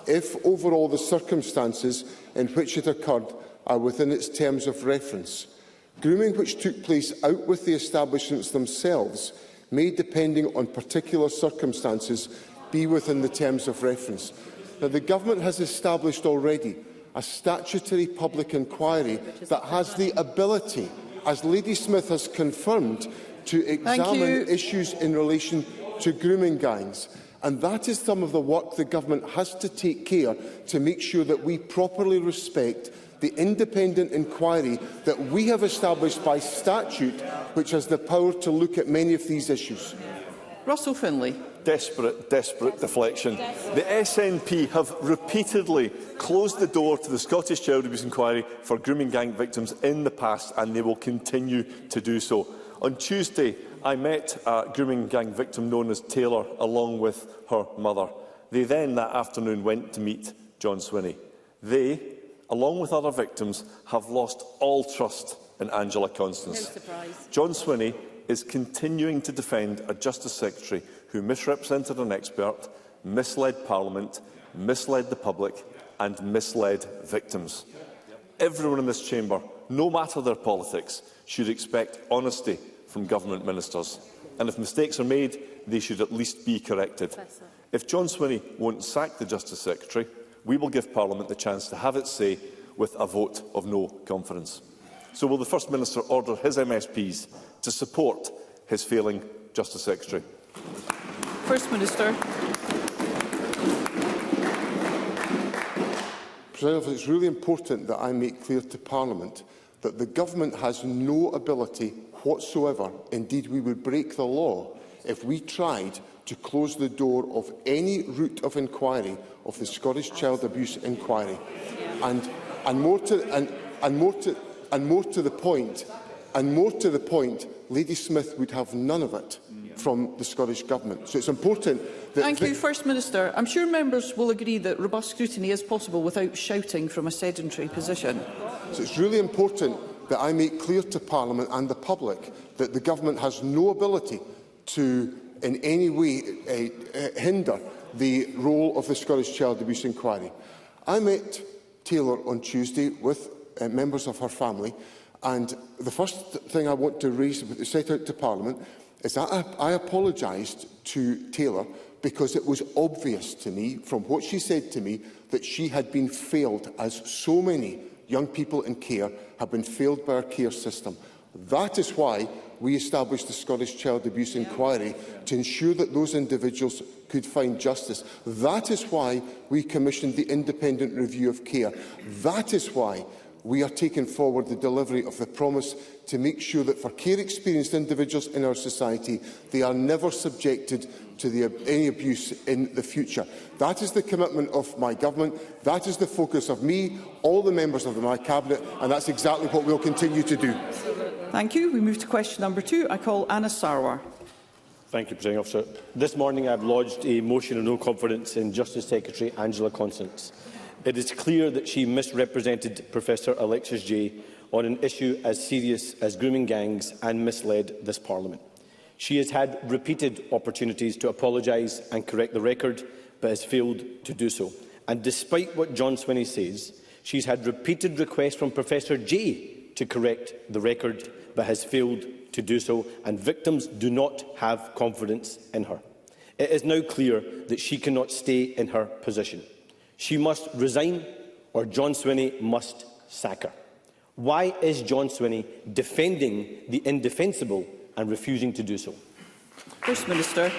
if overall the circumstances in which it occurred are within its terms of reference. Grooming which took place out with the establishments themselves may, depending on particular circumstances, be within the terms of reference. Now, the Government has established already a statutory public inquiry that has the ability, as Lady Smith has confirmed, to examine issues in relation to grooming gangs. And that is some of the work the Government has to take care to make sure that we properly respect the independent inquiry that we have established by statute, which has the power to look at many of these issues. Russell Finlay. Desperate deflection. The SNP have repeatedly closed the door to the Scottish Child Abuse Inquiry for grooming gang victims in the past, and they will continue to do so. On Tuesday, I met a grooming gang victim known as Taylor, along with her mother. They then, that afternoon, went to meet John Swinney. They, along with other victims, have lost all trust in Angela Constance. John Swinney is continuing to defend a Justice Secretary who misrepresented an expert, misled Parliament, misled the public and misled victims. Everyone in this chamber, no matter their politics, should expect honesty from government ministers. And if mistakes are made, they should at least be corrected. If John Swinney won't sack the Justice Secretary, we will give Parliament the chance to have its say with a vote of no confidence. So will the First Minister order his MSPs to support his failing Justice Secretary? First Minister. President, it's really important that I make clear to Parliament that the Government has no ability whatsoever, indeed we would break the law, if we tried to close the door of any route of inquiry of the Scottish Child Abuse Inquiry. And more to the point, Lady Smith would have none of it from the Scottish Government. So it's important that... Thank you, First Minister. I'm sure members will agree that robust scrutiny is possible without shouting from a sedentary position. So it's really important that I make clear to Parliament and the public that the Government has no ability to in any way hinder the role of the Scottish Child Abuse Inquiry. I met Taylor on Tuesday with members of her family, and the first thing I want to set out to Parliament is that I apologised to Taylor because it was obvious to me, from what she said to me, that she had been failed, as so many young people in care have been failed by our care system. That is why we established the Scottish Child Abuse Inquiry, to ensure that those individuals could find justice. That is why we commissioned the independent review of care. That is why we are taking forward the delivery of the promise to make sure that for care-experienced individuals in our society, they are never subjected to any abuse in the future. That is the commitment of my government. That is the focus of me, all the members of my cabinet, and that's exactly what we will continue to do. Thank you. We move to question number 2. I call Anna Sarwar. Thank you, Presiding Officer. This morning I have lodged a motion of no confidence in Justice Secretary Angela Constance. It is clear that she misrepresented Professor Alexis Jay on an issue as serious as grooming gangs and misled this Parliament. She has had repeated opportunities to apologise and correct the record, but has failed to do so. And despite what John Swinney says, she's had repeated requests from Professor Jay to correct the record, but has failed to do so, and victims do not have confidence in her. It is now clear that she cannot stay in her position. She must resign, or John Swinney must sack her. Why is John Swinney defending the indefensible and refusing to do so? First Minister.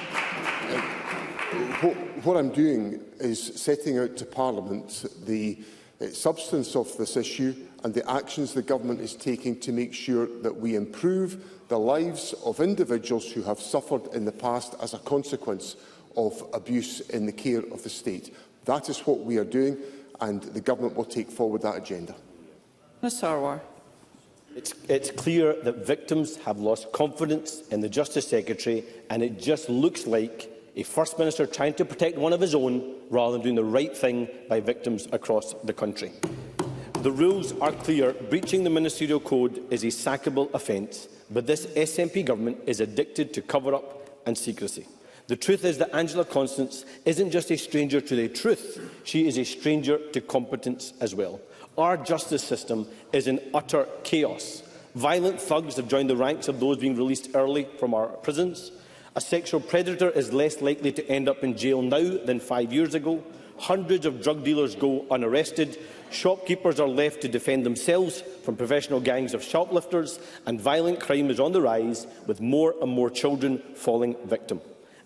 What I'm doing is setting out to Parliament the substance of this issue and the actions the Government is taking to make sure that we improve the lives of individuals who have suffered in the past as a consequence of abuse in the care of the state. That is what we are doing, and the Government will take forward that agenda. Ms Sarwar. It's clear that victims have lost confidence in the Justice Secretary, and it just looks like a First Minister trying to protect one of his own rather than doing the right thing by victims across the country. The rules are clear. Breaching the ministerial code is a sackable offence, but this SNP government is addicted to cover-up and secrecy. The truth is that Angela Constance isn't just a stranger to the truth, she is a stranger to competence as well. Our justice system is in utter chaos. Violent thugs have joined the ranks of those being released early from our prisons. A sexual predator is less likely to end up in jail now than 5 years ago. Hundreds of drug dealers go unarrested. Shopkeepers are left to defend themselves from professional gangs of shoplifters, and violent crime is on the rise, with more and more children falling victim.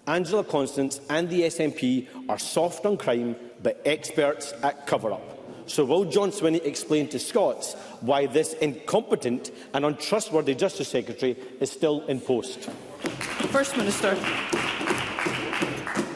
Angela Constance and the SNP are soft on crime, but experts at cover-up. So will John Swinney explain to Scots why this incompetent and untrustworthy Justice Secretary is still in post? First Minister.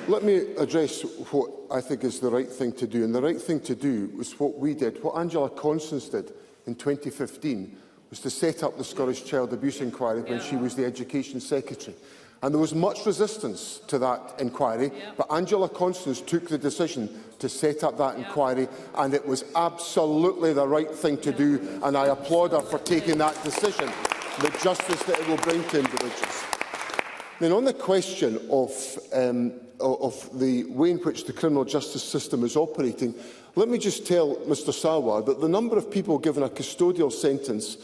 Let me address what I think is the right thing to do. And the right thing to do was what we did. What Angela Constance did in 2015 was to set up the Scottish Child Abuse Inquiry when she was the Education Secretary. And there was much resistance to that inquiry, but Angela Constance took the decision to set up that inquiry, and it was absolutely the right thing to do, and I applaud her for taking that decision, the justice that it will bring to individuals. Then on the question of the way in which the criminal justice system is operating, let me just tell Mr Sarwar that the number of people given a custodial sentence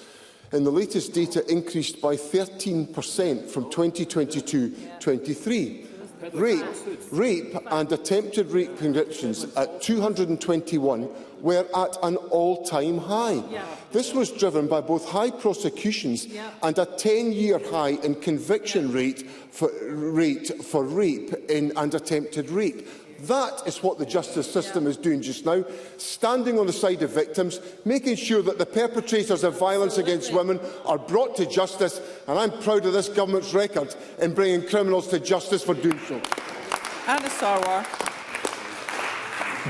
in the latest data increased by 13% from 2022-23. Rape and attempted rape convictions at 221 were at an all-time high. This was driven by both high prosecutions and a 10-year high in conviction rate for rape and attempted rape. That is what the justice system is doing just now, standing on the side of victims, making sure that the perpetrators of violence against women are brought to justice, and I'm proud of this government's record in bringing criminals to justice for doing so. Anna Sarwar.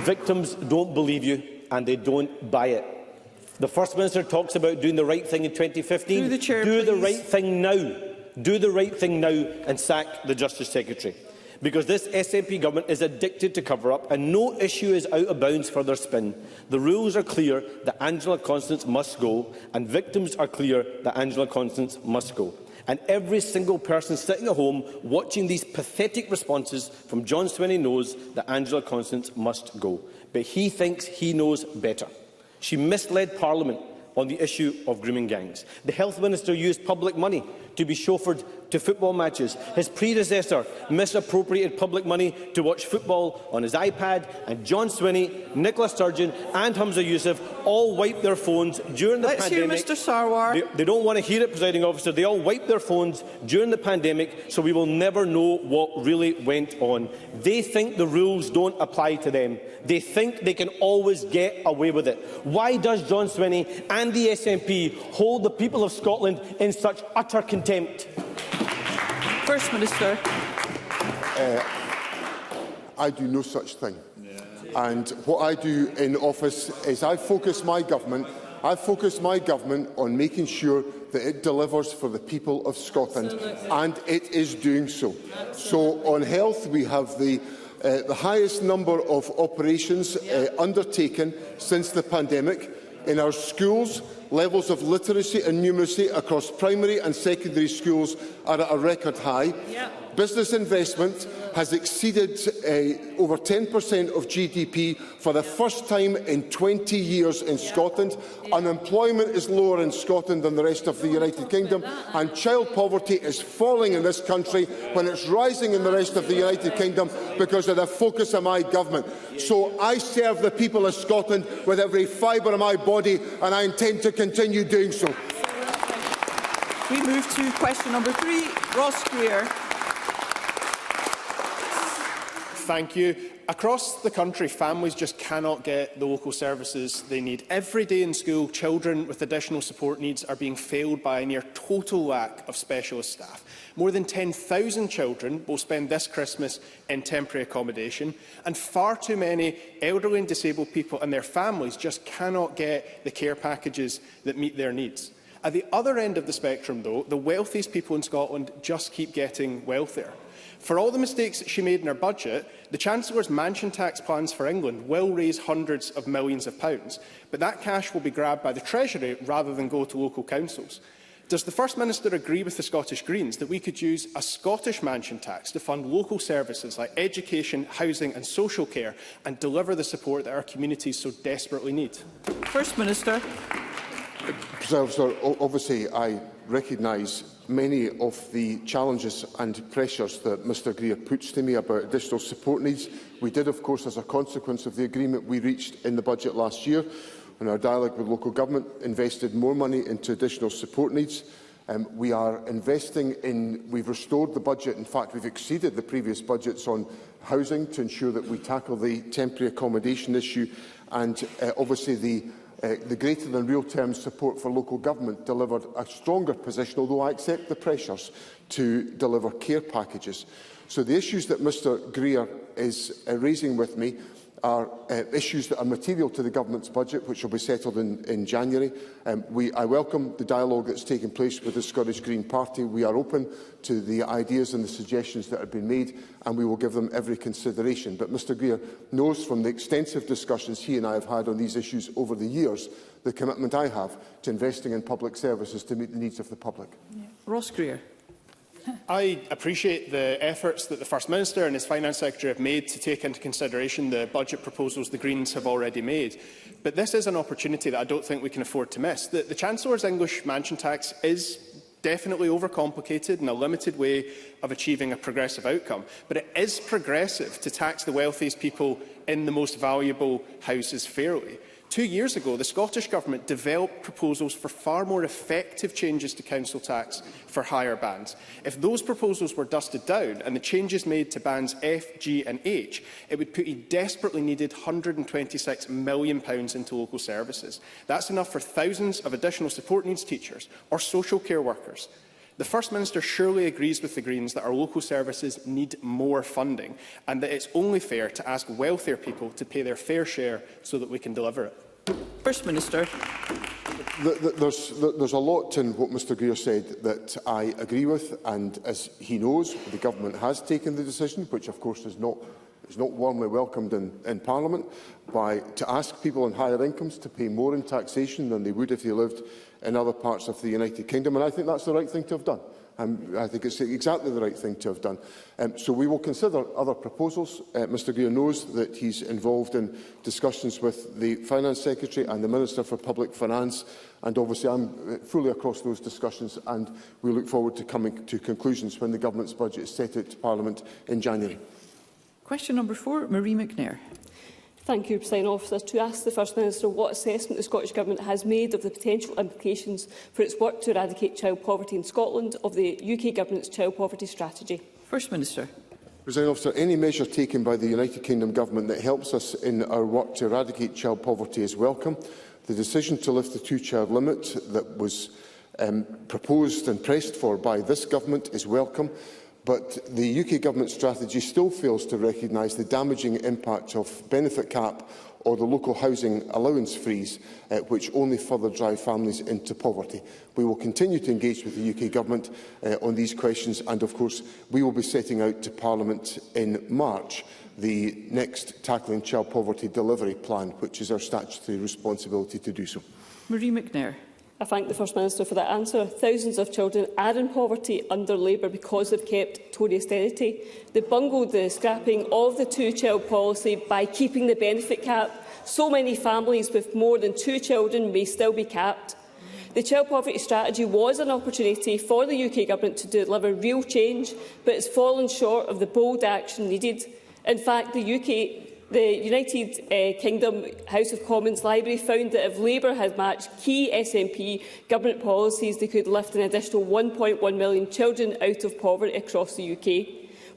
Victims don't believe you, and they don't buy it. The First Minister talks about doing the right thing in 2015. Do the right thing now. Do the right thing now and sack the Justice Secretary. Because this SNP government is addicted to cover-up, and no issue is out of bounds for their spin. The rules are clear that Angela Constance must go, and victims are clear that Angela Constance must go. And every single person sitting at home watching these pathetic responses from John Swinney knows that Angela Constance must go. But he thinks he knows better. She misled Parliament on the issue of grooming gangs. The Health Minister used public money to be chauffeured to football matches. His predecessor misappropriated public money to watch football on his iPad, and John Swinney, Nicola Sturgeon and Humza Yousaf all wiped their phones during the pandemic. Let's hear Mr Sarwar. They don't want to hear it, Presiding Officer. They all wiped their phones during the pandemic, so we will never know what really went on. They think the rules don't apply to them. They think they can always get away with it. Why does John Swinney and the SNP hold the people of Scotland in such utter contempt? First Minister. I do no such thing. And what I do in office is I focus my government on making sure that it delivers for the people of Scotland, and it is doing so. So on health, we have the highest number of operations undertaken since the pandemic. In our schools, levels of literacy and numeracy across primary and secondary schools are at a record high. Business investment has exceeded over 10% of GDP for the first time in 20 years in Scotland. Unemployment is lower in Scotland than the rest of the United Kingdom, and child poverty is falling in this country when it's rising in the rest of the United Kingdom because of the focus of my government. So I serve the people of Scotland with every fibre of my body, and I intend to continue doing so. We move to question number 3. Ross Greer. Thank you. Across the country, families just cannot get the local services they need. Every day in school, children with additional support needs are being failed by a near total lack of specialist staff. More than 10,000 children will spend this Christmas in temporary accommodation, and far too many elderly and disabled people and their families just cannot get the care packages that meet their needs. At the other end of the spectrum, though, the wealthiest people in Scotland just keep getting wealthier. For all the mistakes that she made in her budget, the Chancellor's mansion tax plans for England will raise hundreds of millions of pounds, but that cash will be grabbed by the Treasury rather than go to local councils. Does the First Minister agree with the Scottish Greens that we could use a Scottish mansion tax to fund local services like education, housing and social care and deliver the support that our communities so desperately need? First Minister. Obviously, I recognise many of the challenges and pressures that Mr Greer puts to me about additional support needs. We did, of course, as a consequence of the agreement we reached in the budget last year, in our dialogue with local government, invested more money into additional support needs. We are investing in, we've restored the budget, in fact we've exceeded the previous budgets on housing to ensure that we tackle the temporary accommodation issue, and obviously the greater than real terms support for local government delivered a stronger position, although I accept the pressures to deliver care packages. So the issues that Mr Greer is raising with me are issues that are material to the government's budget, which will be settled in January. I welcome the dialogue that's taken place with the Scottish Green Party. We are open to the ideas and the suggestions that have been made, and we will give them every consideration. But Mr Greer knows from the extensive discussions he and I have had on these issues over the years the commitment I have to investing in public services to meet the needs of the public. Ross Greer. I appreciate the efforts that the First Minister and his Finance Secretary have made to take into consideration the budget proposals the Greens have already made. But this is an opportunity that I don't think we can afford to miss. The Chancellor's English mansion tax is definitely overcomplicated and a limited way of achieving a progressive outcome. But it is progressive to tax the wealthiest people in the most valuable houses fairly. 2 years ago, the Scottish Government developed proposals for far more effective changes to council tax for higher bands. If those proposals were dusted down and the changes made to bands F, G and H, it would put a desperately needed £126 million into local services. That's enough for thousands of additional support needs teachers or social care workers. The First Minister surely agrees with the Greens that our local services need more funding and that it's only fair to ask wealthier people to pay their fair share so that we can deliver it. First Minister. There's a lot in what Mr Greer said that I agree with, and as he knows, the Government has taken the decision, which of course is not warmly welcomed in Parliament, to ask people on higher incomes to pay more in taxation than they would if they lived in other parts of the United Kingdom, and I think that's the right thing to have done. I think it's exactly the right thing to have done. So we will consider other proposals. Mr Greer knows that he's involved in discussions with the Finance Secretary and the Minister for Public Finance, and obviously I'm fully across those discussions, and we look forward to coming to conclusions when the Government's budget is set out to Parliament in January. Question number 4, Marie McNair. Thank you, Presiding Officer. To ask the First Minister what assessment the Scottish Government has made of the potential implications for its work to eradicate child poverty in Scotland of the UK Government's child poverty strategy. First Minister. Presiding Officer, any measure taken by the United Kingdom Government that helps us in our work to eradicate child poverty is welcome. The decision to lift the two-child limit that was proposed and pressed for by this Government is welcome. But the UK Government strategy still fails to recognise the damaging impact of benefit cap or the local housing allowance freeze, which only further drive families into poverty. We will continue to engage with the UK Government on these questions, and of course we will be setting out to Parliament in March the next Tackling Child Poverty Delivery Plan, which is our statutory responsibility to do so. Marie McNair. I thank the First Minister for that answer. Thousands of children are in poverty under Labour because they've kept Tory austerity. They bungled the scrapping of the two-child policy by keeping the benefit cap. So many families with more than 2 children may still be capped. The child poverty strategy was an opportunity for the UK Government to deliver real change, but it's fallen short of the bold action needed. In fact, the United Kingdom House of Commons Library found that if Labour had matched key SNP government policies, they could lift an additional 1.1 million children out of poverty across the UK.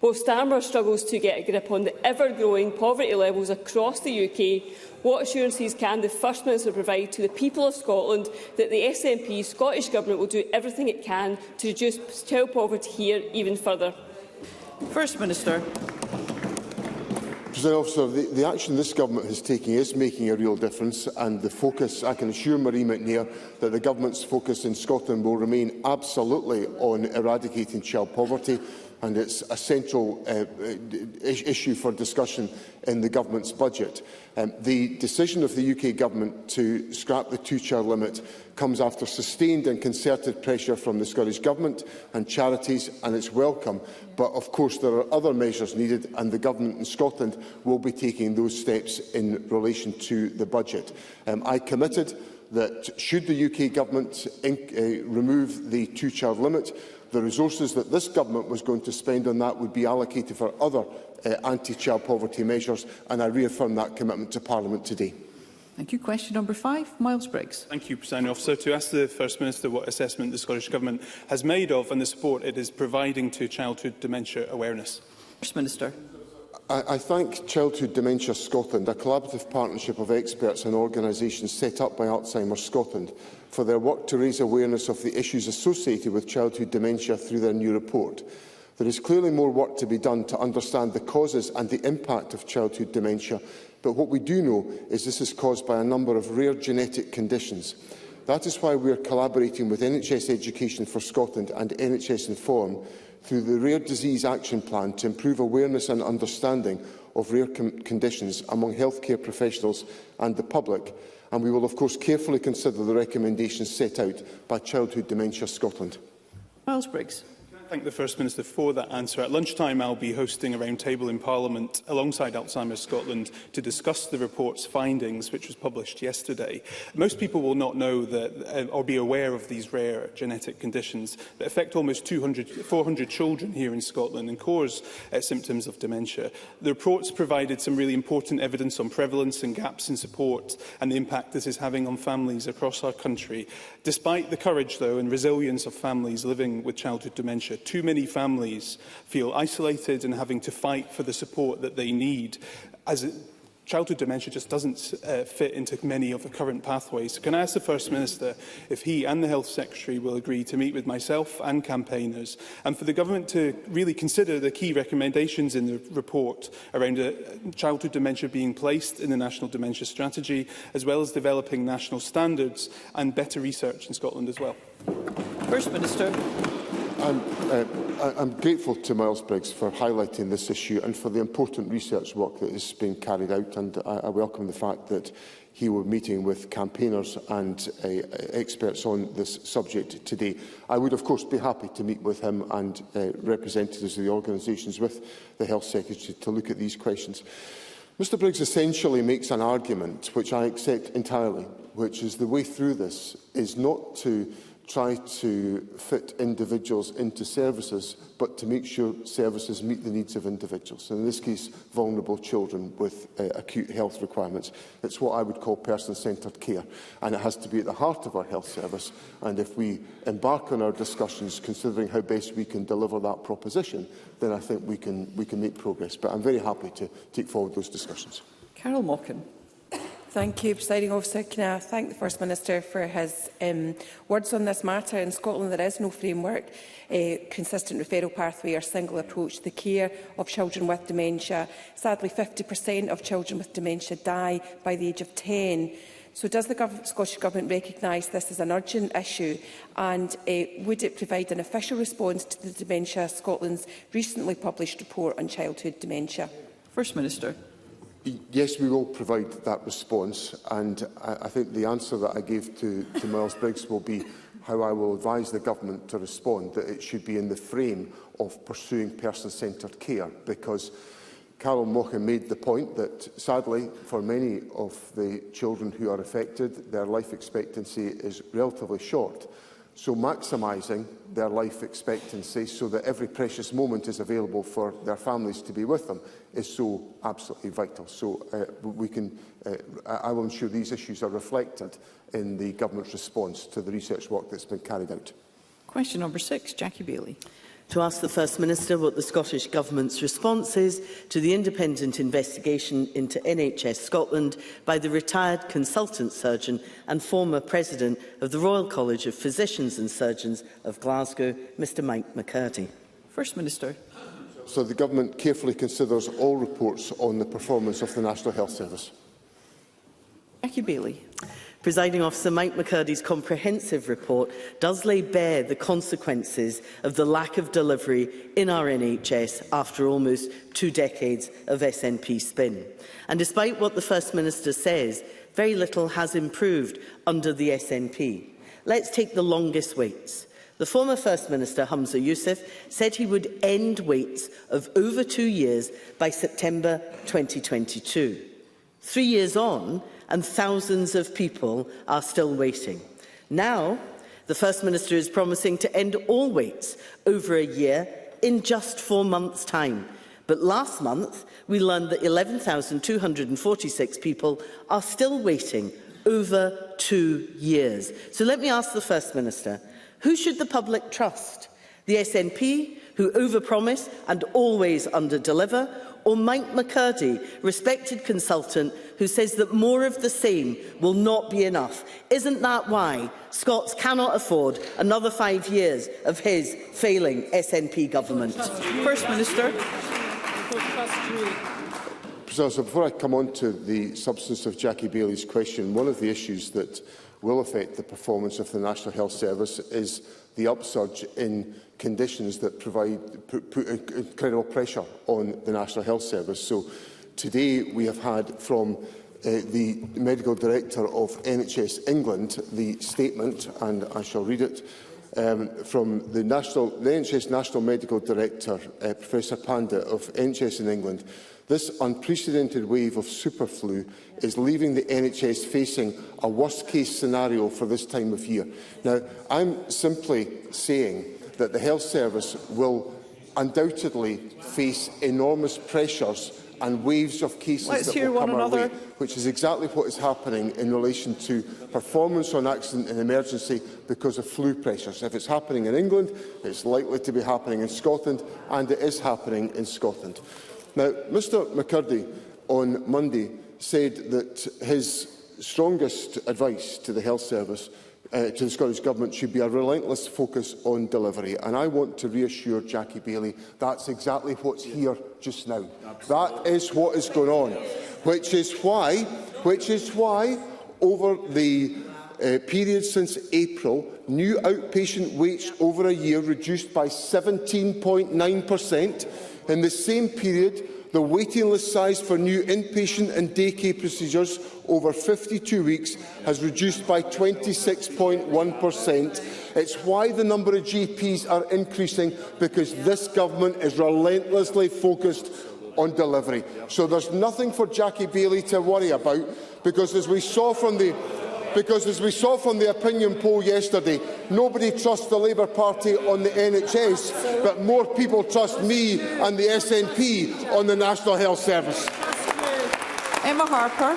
While Starmer struggles to get a grip on the ever-growing poverty levels across the UK, what assurances can the First Minister provide to the people of Scotland that the SNP Scottish Government will do everything it can to reduce child poverty here even further? First Minister. Presiding Officer, the action this Government is taking is making a real difference, and the focus, I can assure Marie McNair that the Government's focus in Scotland will remain absolutely on eradicating child poverty. and it's a central issue for discussion in the Government's budget. The decision of the UK Government to scrap the two-child limit comes after sustained and concerted pressure from the Scottish Government and charities, and it's welcome. But of course there are other measures needed, and the Government in Scotland will be taking those steps in relation to the budget. I committed that should the UK Government remove the two-child limit, the resources that this Government was going to spend on that would be allocated for other anti-child poverty measures, and I reaffirm that commitment to Parliament today. Thank you. Question number 5, Miles Briggs. Thank you, Presiding Officer. To ask the First Minister what assessment the Scottish Government has made of and the support it is providing to childhood dementia awareness. First Minister. I thank Childhood Dementia Scotland, a collaborative partnership of experts and organisations set up by Alzheimer's Scotland, for their work to raise awareness of the issues associated with childhood dementia through their new report. There is clearly more work to be done to understand the causes and the impact of childhood dementia, but what we do know is this is caused by a number of rare genetic conditions. That is why we are collaborating with NHS Education for Scotland and NHS Inform through the Rare Disease Action Plan to improve awareness and understanding of rare conditions among healthcare professionals and the public, and we will of course carefully consider the recommendations set out by Childhood Dementia Scotland. Miles Briggs. I thank the First Minister for that answer. At lunchtime, I'll be hosting a roundtable in Parliament alongside Alzheimer's Scotland to discuss the report's findings, which was published yesterday. Most people will not know that, or be aware of these rare genetic conditions that affect almost 400 children here in Scotland and cause symptoms of dementia. The report's provided some really important evidence on prevalence and gaps in support and the impact this is having on families across our country. Despite the courage, though, and resilience of families living with childhood dementia, too many families feel isolated and having to fight for the support that they need, as childhood dementia just doesn't fit into many of the current pathways. So can I ask the First Minister if he and the Health Secretary will agree to meet with myself and campaigners, and for the Government to really consider the key recommendations in the report around childhood dementia being placed in the National Dementia Strategy, as well as developing national standards and better research in Scotland as well? First Minister. I'm grateful to Miles Briggs for highlighting this issue and for the important research work that is being carried out, and I welcome the fact that he will be meeting with campaigners and experts on this subject today. I would of course be happy to meet with him and representatives of the organisations with the Health Secretary to look at these questions. Mr Briggs essentially makes an argument which I accept entirely, which is the way through this is not to try to fit individuals into services, but to make sure services meet the needs of individuals, and in this case vulnerable children with acute health requirements. It's what I would call person-centred care, and it has to be at the heart of our health service. And if we embark on our discussions considering how best we can deliver that proposition, then I think we can make progress. But I'm very happy to take forward those discussions. Carol Mockin. Thank you, Presiding Officer. Can I thank the First Minister for his words on this matter? In Scotland, there is no framework, consistent referral pathway or single approach to the care of children with dementia. Sadly, 50% of children with dementia die by the age of 10. So does the Scottish Government recognise this as an urgent issue, and would it provide an official response to the Dementia Scotland's recently published report on childhood dementia? First Minister. Yes, we will provide that response, and I think the answer that I gave to Miles Briggs will be how I will advise the Government to respond, that it should be in the frame of pursuing person-centred care, because Carol Mochan made the point that, sadly, for many of the children who are affected, their life expectancy is relatively short. So maximising their life expectancy so that every precious moment is available for their families to be with them is so absolutely vital. So I will ensure these issues are reflected in the Government's response to the research work that's been carried out. Question number 6, Jackie Bailey. To ask the First Minister what the Scottish Government's response is to the independent investigation into NHS Scotland by the retired consultant surgeon and former President of the Royal College of Physicians and Surgeons of Glasgow, Mr Mike McCurdy. First Minister. So the Government carefully considers all reports on the performance of the National Health Service. Jackie Bailey. Presiding Officer, Mike McCurdy's comprehensive report does lay bare the consequences of the lack of delivery in our NHS after almost 2 decades of SNP spin. And despite what the First Minister says, very little has improved under the SNP. Let's take the longest waits. The former First Minister, Hamza Youssef, said he would end waits of over 2 years by September 2022. 3 years on, and thousands of people are still waiting. Now, the First Minister is promising to end all waits over a year in just 4 months' time. But last month, we learned that 11,246 people are still waiting over 2 years. So let me ask the First Minister, who should the public trust? The SNP, who overpromise and always underdeliver, or Mike McCurdy, respected consultant, who says that more of the same will not be enough? Isn't that why Scots cannot afford another 5 years of his failing SNP government? First Minister. So before I come on to the substance of Jackie Bailey's question, one of the issues that will affect the performance of the National Health Service is the upsurge in conditions that put incredible pressure on the National Health Service. So today we have had from the Medical Director of NHS England the statement, and I shall read it, from the NHS National Medical Director, Professor Panda of NHS in England. This unprecedented wave of superflu is leaving the NHS facing a worst-case scenario for this time of year. Now, I'm simply saying that the health service will undoubtedly face enormous pressures and waves of cases that will come our way, which is exactly what is happening in relation to performance on accident and emergency because of flu pressures. If it's happening in England, it's likely to be happening in Scotland, and it is happening in Scotland. Now, Mr McCurdy on Monday said that his strongest advice to the health service, to the Scottish Government, should be a relentless focus on delivery. And I want to reassure Jackie Bailey that's exactly what's here just now. That is what is going on, which is why over the period since April, new outpatient waits over a year reduced by 17.9%. In the same period, the waiting list size for new inpatient and daycare procedures over 52 weeks has reduced by 26.1%. It's why the number of GPs are increasing, because this government is relentlessly focused on delivery. So there's nothing for Jackie Bailey to worry about, because as we saw from the opinion poll yesterday, nobody trusts the Labour Party on the NHS, but more people trust me and the SNP on the National Health Service. Emma Harper.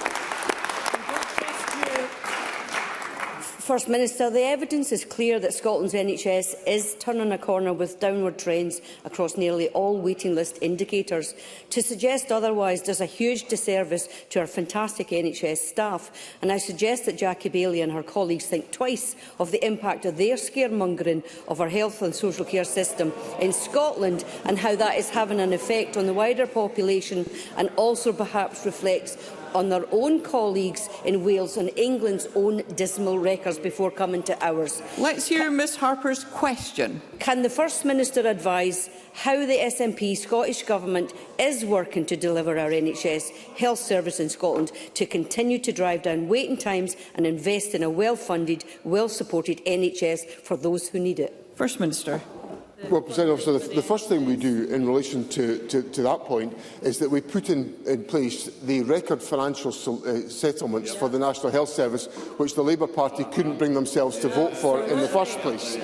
First Minister, the evidence is clear that Scotland's NHS is turning a corner with downward trends across nearly all waiting list indicators. To suggest otherwise does a huge disservice to our fantastic NHS staff, and I suggest that Jackie Bailey and her colleagues think twice of the impact of their scaremongering of our health and social care system in Scotland and how that is having an effect on the wider population, and also perhaps reflects on their own colleagues in Wales and England's own dismal records before coming to ours. Let's hear Ms Harper's question. Can the First Minister advise how the SNP Scottish Government is working to deliver our NHS health service in Scotland to continue to drive down waiting times and invest in a well-funded, well-supported NHS for those who need it? First Minister. Well, President Officer, the first thing we do in relation to that point is that we put in place the record financial settlements for the National Health Service, which the Labour Party couldn't bring themselves to vote for in the first place.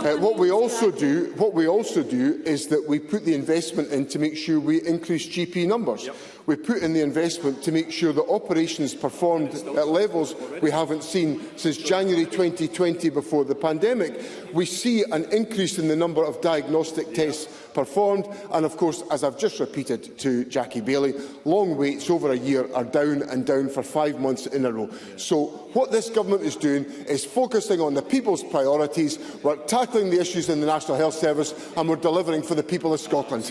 What we also do is that we put the investment in to make sure we increase GP numbers. We put in the investment to make sure that operations performed at levels we haven't seen since January 2020 before the pandemic. We see an increase in the number of diagnostic tests performed, and of course, as I've just repeated to Jackie Bailey, long waits over a year are down and down for 5 months in a row. So what this government is doing is focusing on the people's priorities. We're tackling the issues in the National Health Service, and we're delivering for the people of Scotland.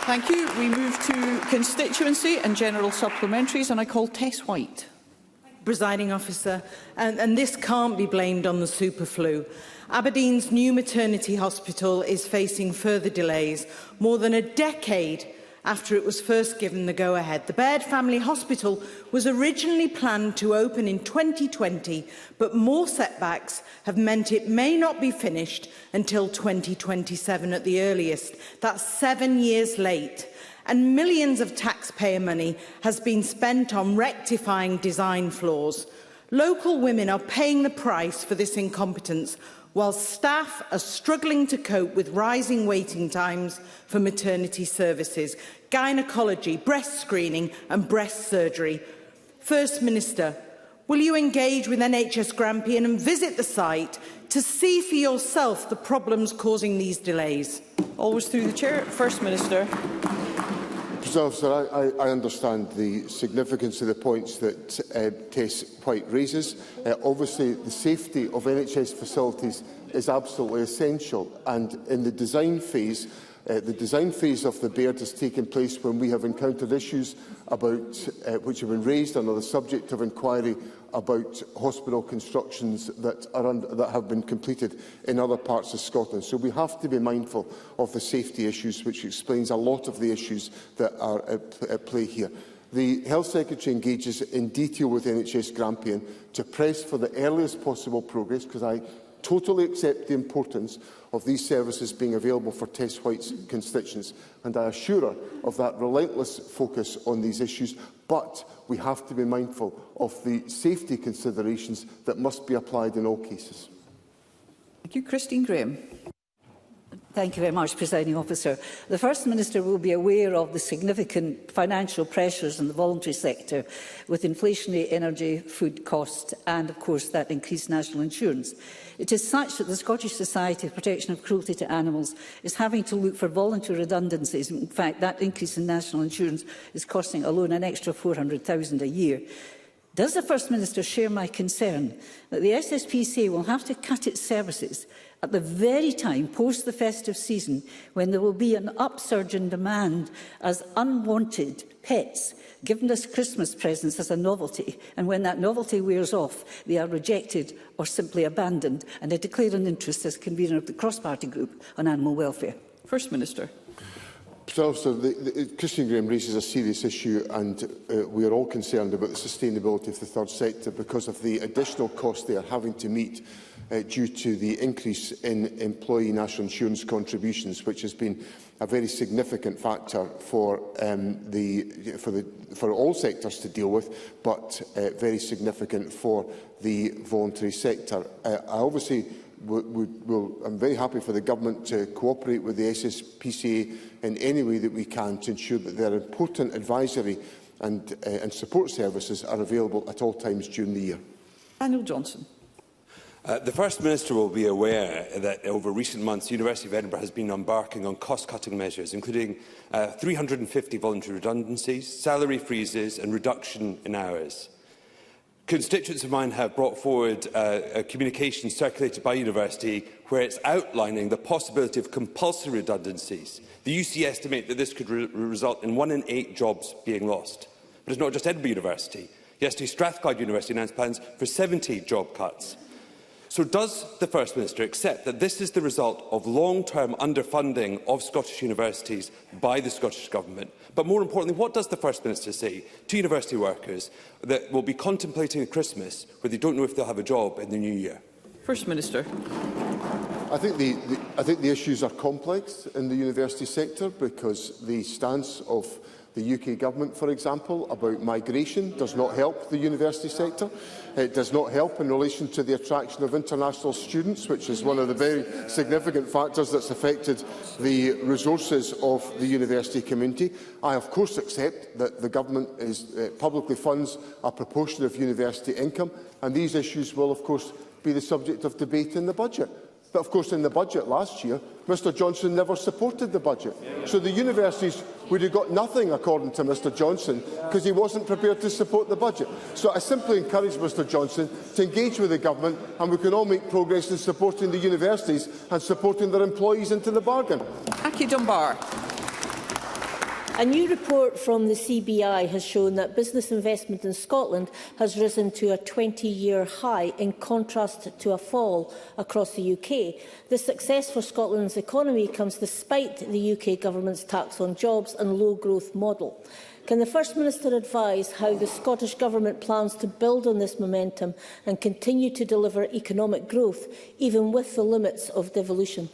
Thank you. We move to constituency and general supplementaries, and I call Tess White. Presiding Officer, and this can't be blamed on the super flu. Aberdeen's new maternity hospital is facing further delays, more than a decade after it was first given the go-ahead. The Baird Family Hospital was originally planned to open in 2020, but more setbacks have meant it may not be finished until 2027 at the earliest. That's 7 years late. And millions of taxpayer money has been spent on rectifying design flaws. Local women are paying the price for this incompetence, while staff are struggling to cope with rising waiting times for maternity services, gynaecology, breast screening and breast surgery. First Minister, will you engage with NHS Grampian and visit the site to see for yourself the problems causing these delays? Always through the Chair. First Minister. Officer, I understand the significance of the points that Tess White raises. Obviously, the safety of NHS facilities is absolutely essential, and in the design phase of the Baird has taken place when we have encountered issues about, which have been raised and are the subject of inquiry about hospital constructions that have been completed in other parts of Scotland. So we have to be mindful of the safety issues, which explains a lot of the issues that are at play here. The Health Secretary engages in detail with NHS Grampian to press for the earliest possible progress, because I totally accept the importance of these services being available for Tess White's constituents, and I assure her of that relentless focus on these issues. But we have to be mindful of the safety considerations that must be applied in all cases. Thank you. Christine Graham. Thank you very much, Presiding Officer. The First Minister will be aware of the significant financial pressures in the voluntary sector with inflationary energy, food costs and, of course, that increased national insurance. It is such that the Scottish Society for Protection of Cruelty to Animals is having to look for voluntary redundancies. In fact, that increase in national insurance is costing alone an extra $400,000 a year. Does the First Minister share my concern that the SSPCA will have to cut its services at the very time post the festive season when there will be an upsurge in demand as unwanted pets given as Christmas presents as a novelty, and when that novelty wears off, they are rejected or simply abandoned? And I declare an interest as convener of the cross-party group on animal welfare. First Minister. Christian Graham raises a serious issue, and we are all concerned about the sustainability of the third sector because of the additional costs they are having to meet due to the increase in employee national insurance contributions, which has been a very significant factor for all sectors to deal with, but very significant for the voluntary sector. I'm very happy for the Government to cooperate with the SSPCA in any way that we can to ensure that their important advisory and support services are available at all times during the year. Daniel Johnson. The First Minister will be aware that over recent months the University of Edinburgh has been embarking on cost-cutting measures, including 350 voluntary redundancies, salary freezes and reduction in hours. Constituents of mine have brought forward a communication circulated by university where it's outlining the possibility of compulsory redundancies. The UC estimate that this could result in 1 in 8 jobs being lost. But it's not just Edinburgh University. Yesterday, Strathclyde University announced plans for 70 job cuts. So does the First Minister accept that this is the result of long-term underfunding of Scottish universities by the Scottish Government? But more importantly, what does the First Minister say to university workers that will be contemplating a Christmas where they don't know if they'll have a job in the new year? First Minister. I think the issues are complex in the university sector because the stance of the UK Government, for example, about migration does not help the university sector. It does not help in relation to the attraction of international students, which is one of the very significant factors that's affected the resources of the university community. I, of course, accept that the Government publicly funds a proportion of university income, and these issues will, of course, be the subject of debate in the budget. But, of course, in the budget last year, Mr Johnson never supported the budget. So the universities would have got nothing, according to Mr Johnson, because he wasn't prepared to support the budget. So I simply encourage Mr Johnson to engage with the Government, and we can all make progress in supporting the universities and supporting their employees into the bargain. Aki Dunbar. A new report from the CBI has shown that business investment in Scotland has risen to a 20-year high, in contrast to a fall across the UK. The success for Scotland's economy comes despite the UK Government's tax on jobs and low-growth model. Can the First Minister advise how the Scottish Government plans to build on this momentum and continue to deliver economic growth, even with the limits of devolution?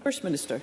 First Minister.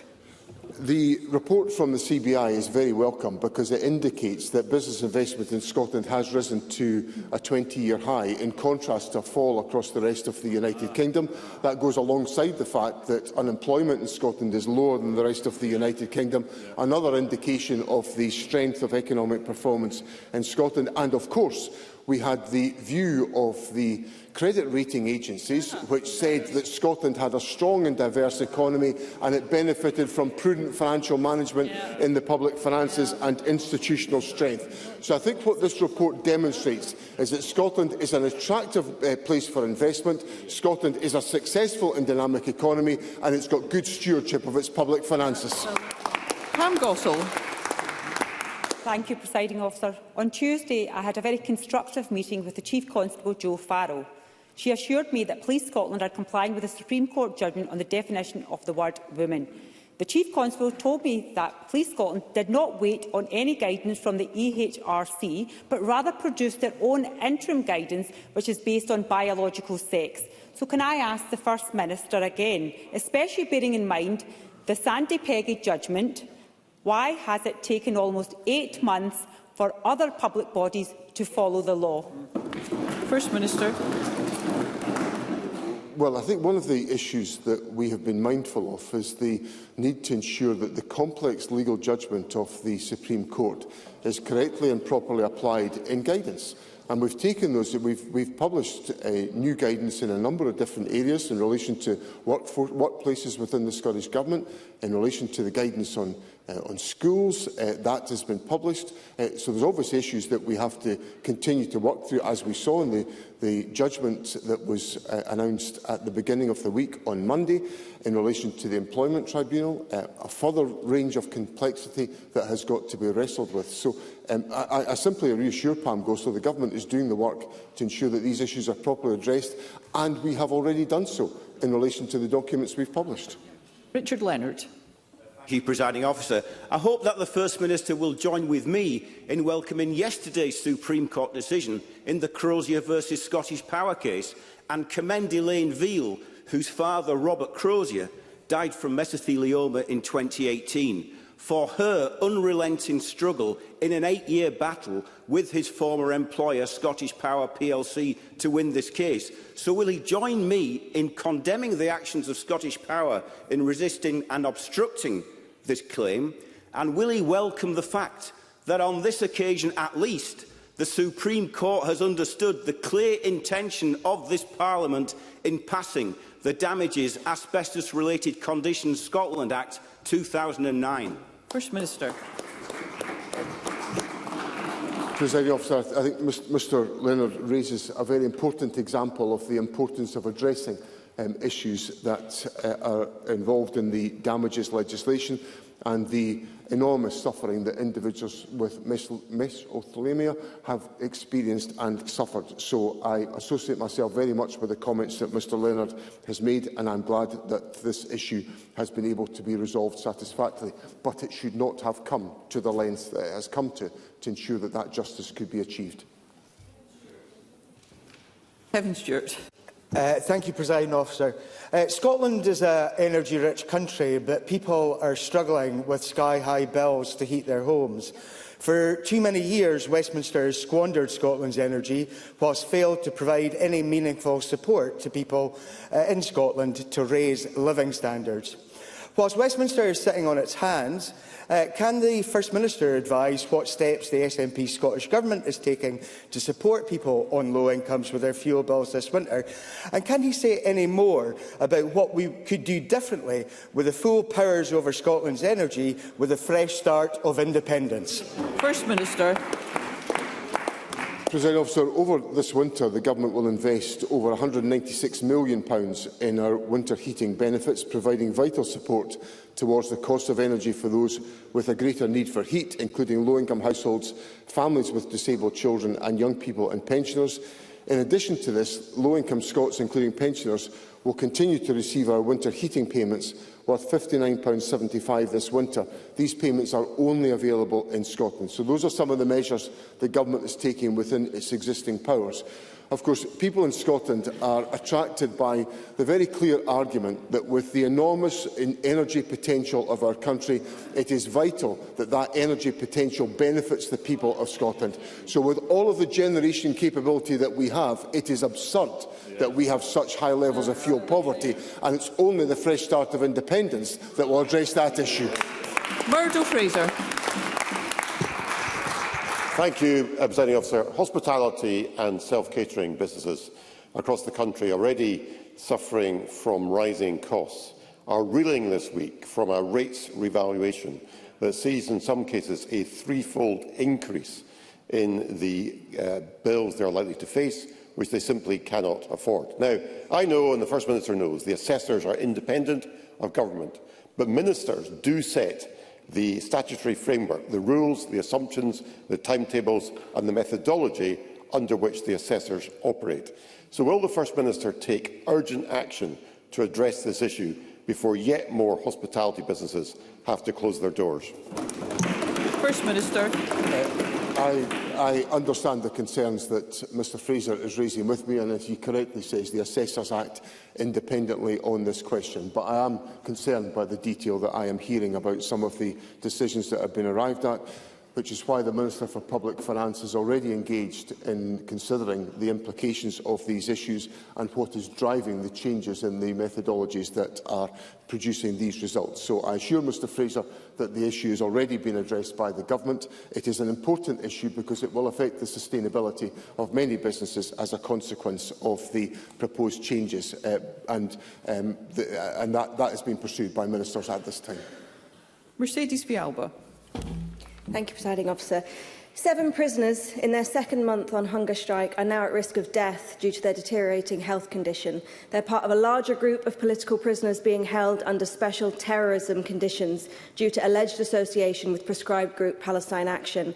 The report from the CBI is very welcome because it indicates that business investment in Scotland has risen to a 20-year high, in contrast to a fall across the rest of the United Kingdom. That goes alongside the fact that unemployment in Scotland is lower than the rest of the United Kingdom, another indication of the strength of economic performance in Scotland. And, of course, we had the view of the credit rating agencies, which said that Scotland had a strong and diverse economy and it benefited from prudent financial management in the public finances and institutional strength. So I think what this report demonstrates is that Scotland is an attractive place for investment, Scotland is a successful and dynamic economy, and it's got good stewardship of its public finances. Pam Gossel. Thank you, Presiding Officer. On Tuesday, I had a very constructive meeting with the Chief Constable, Jo Farrell. She assured me that Police Scotland are complying with the Supreme Court judgment on the definition of the word woman. The Chief Constable told me that Police Scotland did not wait on any guidance from the EHRC, but rather produced their own interim guidance, which is based on biological sex. So can I ask the First Minister again, especially bearing in mind the Sandy Peggy judgment, why has it taken almost 8 months for other public bodies to follow the law? First Minister. Well, I think one of the issues that we have been mindful of is the need to ensure that the complex legal judgment of the Supreme Court is correctly and properly applied in guidance. And we've taken those, we've published new guidance in a number of different areas in relation to workplaces within the Scottish Government, in relation to the guidance on schools. That has been published. So there's obvious issues that we have to continue to work through, as we saw in the judgment that was announced at the beginning of the week on Monday in relation to the Employment Tribunal, a further range of complexity that has got to be wrestled with. So I simply reassure Pam Gossel the Government is doing the work to ensure that these issues are properly addressed, and we have already done so in relation to the documents we've published. Richard Leonard. Thank you, Presiding Officer. I hope that the First Minister will join with me in welcoming yesterday's Supreme Court decision in the Crozier versus Scottish Power case and commend Elaine Veal, whose father, Robert Crozier, died from mesothelioma in 2018, for her unrelenting struggle in an 8-year battle with his former employer, Scottish Power plc, to win this case. So will he join me in condemning the actions of Scottish Power in resisting and obstructing this claim? And will he welcome the fact that on this occasion at least, the Supreme Court has understood the clear intention of this Parliament in passing the Damages Asbestos-Related Conditions Scotland Act 2009? First Minister. Presiding Officer, I think Mr Leonard raises a very important example of the importance of addressing issues that are involved in the damages legislation and the enormous suffering that individuals with mesothelioma have experienced and suffered. So I associate myself very much with the comments that Mr Leonard has made, and I'm glad that this issue has been able to be resolved satisfactorily. But it should not have come to the length that it has come to ensure that that justice could be achieved. Kevin Stewart. Thank you, Presiding Officer. Scotland is an energy-rich country, but people are struggling with sky-high bills to heat their homes. For too many years, Westminster has squandered Scotland's energy, whilst failed to provide any meaningful support to people in Scotland to raise living standards. Whilst Westminster is sitting on its hands, can the First Minister advise what steps the SNP Scottish Government is taking to support people on low incomes with their fuel bills this winter? And can he say any more about what we could do differently with the full powers over Scotland's energy with a fresh start of independence? First Minister. Presiding Officer, over this winter, the Government will invest over £196 million in our winter heating benefits, providing vital support towards the cost of energy for those with a greater need for heat, including low-income households, families with disabled children and young people and pensioners. In addition to this, low-income Scots, including pensioners, will continue to receive our winter heating payments worth £59.75 this winter. These payments are only available in Scotland. So those are some of the measures the Government is taking within its existing powers. Of course, people in Scotland are attracted by the very clear argument that with the enormous energy potential of our country, it is vital that that energy potential benefits the people of Scotland. So with all of the generation capability that we have, it is absurd that we have such high levels of fuel poverty, and it's only the Fresh Start of Independence that will address that issue. Murdo Fraser. Thank you, Presiding Officer. Hospitality and self-catering businesses across the country, already suffering from rising costs, are reeling this week from a rates revaluation that sees, in some cases, a threefold increase in the bills they are likely to face, which they simply cannot afford. Now, I know, and the First Minister knows, the assessors are independent of government, but ministers do set the statutory framework, the rules, the assumptions, the timetables and the methodology under which the assessors operate. So will the First Minister take urgent action to address this issue before yet more hospitality businesses have to close their doors? First Minister. I understand the concerns that Mr Fraser is raising with me, and as he correctly says, the assessors act independently on this question. But I am concerned by the detail that I am hearing about some of the decisions that have been arrived at, which is why the Minister for Public Finance is already engaged in considering the implications of these issues and what is driving the changes in the methodologies that are producing these results. So I assure Mr Fraser that the issue has already been addressed by the Government. It is an important issue because it will affect the sustainability of many businesses as a consequence of the proposed changes, and that is being pursued by ministers at this time. Mercedes Vialba. Thank you, Presiding Officer. 7 prisoners in their second month on hunger strike are now at risk of death due to their deteriorating health condition. They're part of a larger group of political prisoners being held under special terrorism conditions due to alleged association with proscribed group Palestine Action.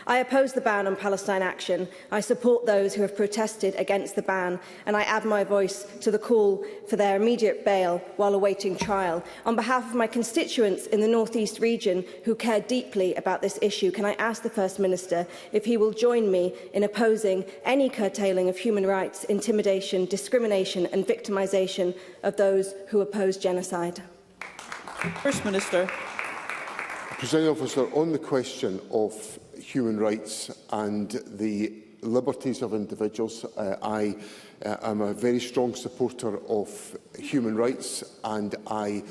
I oppose the ban on Palestine Action. I support those who have protested against the ban, and I add my voice to the call for their immediate bail while awaiting trial. On behalf of my constituents in the North East region who care deeply about this issue, can I ask the First Minister if he will join me in opposing any curtailing of human rights, intimidation, discrimination and victimisation of those who oppose genocide? First Minister. Presiding Officer, on the question of human rights and the liberties of individuals, I am a very strong supporter of human rights, and I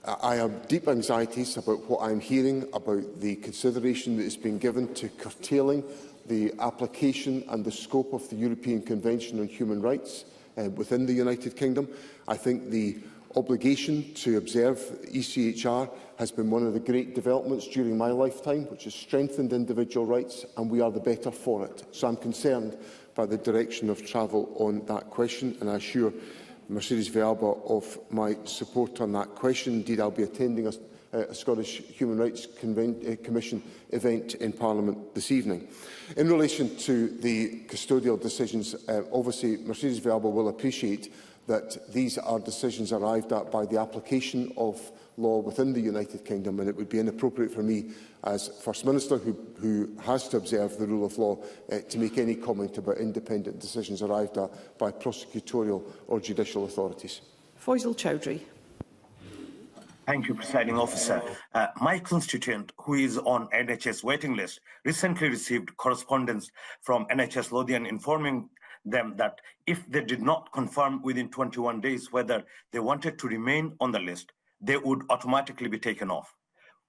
have deep anxieties about what I'm hearing about the consideration that is being given to curtailing the application and the scope of the European Convention on Human Rights within the United Kingdom. I think the obligation to observe ECHR has been one of the great developments during my lifetime, which has strengthened individual rights, and we are the better for it. So I'm concerned by the direction of travel on that question, and I assure Mercedes Vialba of my support on that question. Indeed, I'll be attending a Scottish Human Rights Commission event in Parliament this evening. In relation to the custodial decisions, obviously Mercedes Vialba will appreciate that these are decisions arrived at by the application of law within the United Kingdom, and it would be inappropriate for me as First Minister, who has to observe the rule of law, to make any comment about independent decisions arrived at by prosecutorial or judicial authorities. Faisal Chowdhury. Thank you, Presiding Officer. My constituent, who is on NHS waiting list, recently received correspondence from NHS Lothian informing them that if they did not confirm within 21 days whether they wanted to remain on the list, they would automatically be taken off.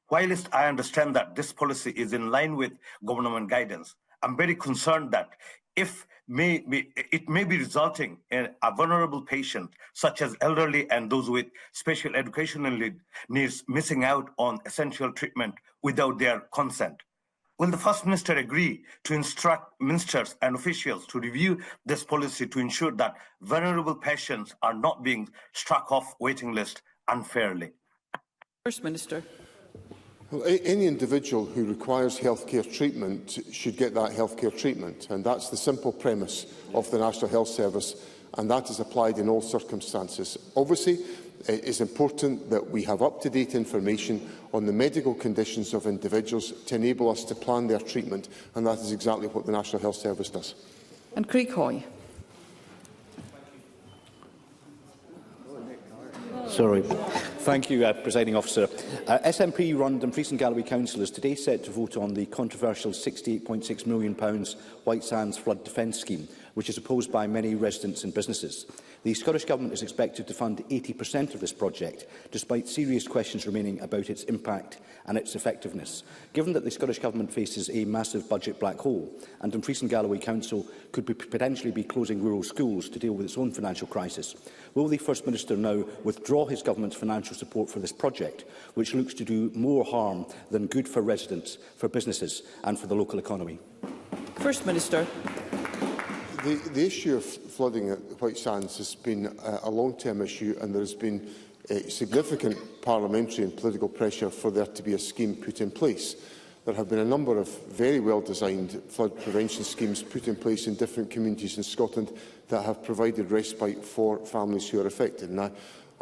Whilst I understand that this policy is in line with government guidance, I'm very concerned that it may be resulting in a vulnerable patient, such as elderly and those with special educational needs, missing out on essential treatment without their consent. Will the First Minister agree to instruct ministers and officials to review this policy to ensure that vulnerable patients are not being struck off waiting list unfairly? First Minister. Well, any individual who requires healthcare treatment should get that healthcare treatment, and that's the simple premise of the National Health Service, and that is applied in all circumstances. Obviously, it is important that we have up-to-date information on the medical conditions of individuals to enable us to plan their treatment, and that is exactly what the National Health Service does. And Craig Hoy. Sorry. Thank you, Presiding Officer. SNP-run Dumfries and Galloway Council is today set to vote on the controversial £68.6 million White Sands Flood Defence Scheme, which is opposed by many residents and businesses. The Scottish Government is expected to fund 80% of this project, despite serious questions remaining about its impact and its effectiveness. Given that the Scottish Government faces a massive budget black hole, and Dumfries and Galloway Council could potentially be closing rural schools to deal with its own financial crisis, will the First Minister now withdraw his Government's financial support for this project, which looks to do more harm than good for residents, for businesses and for the local economy? First Minister. The issue of flooding at White Sands has been a long-term issue, and there has been significant parliamentary and political pressure for there to be a scheme put in place. There have been a number of very well-designed flood prevention schemes put in place in different communities in Scotland that have provided respite for families who are affected. And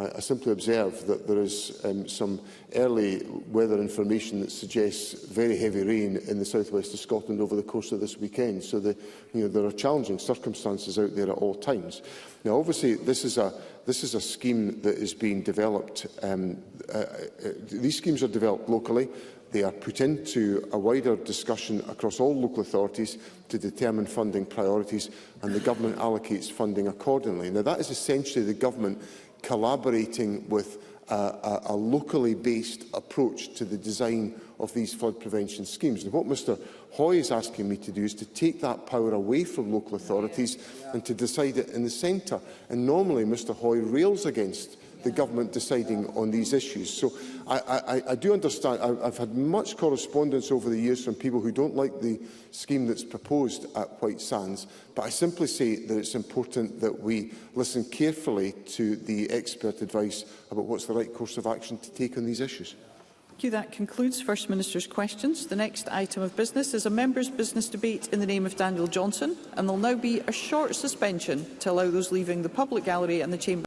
I simply observe that there is some early weather information that suggests very heavy rain in the southwest of Scotland over the course of this weekend. So there are challenging circumstances out there at all times. Now, obviously, this is a scheme that is being developed. These schemes are developed locally. They are put into a wider discussion across all local authorities to determine funding priorities, and the Government allocates funding accordingly. Now, that is essentially the Government collaborating with a locally based approach to the design of these flood prevention schemes. And what Mr Hoy is asking me to do is to take that power away from local authorities and to decide it in the centre. And normally Mr Hoy rails against the Government deciding on these issues. So I do understand. I've had much correspondence over the years from people who don't like the scheme that's proposed at White Sands, but I simply say that it's important that we listen carefully to the expert advice about what's the right course of action to take on these issues. Thank you. That concludes First Minister's questions. The next item of business is a members' business debate in the name of Daniel Johnson, and there will now be a short suspension to allow those leaving the public gallery and the chamber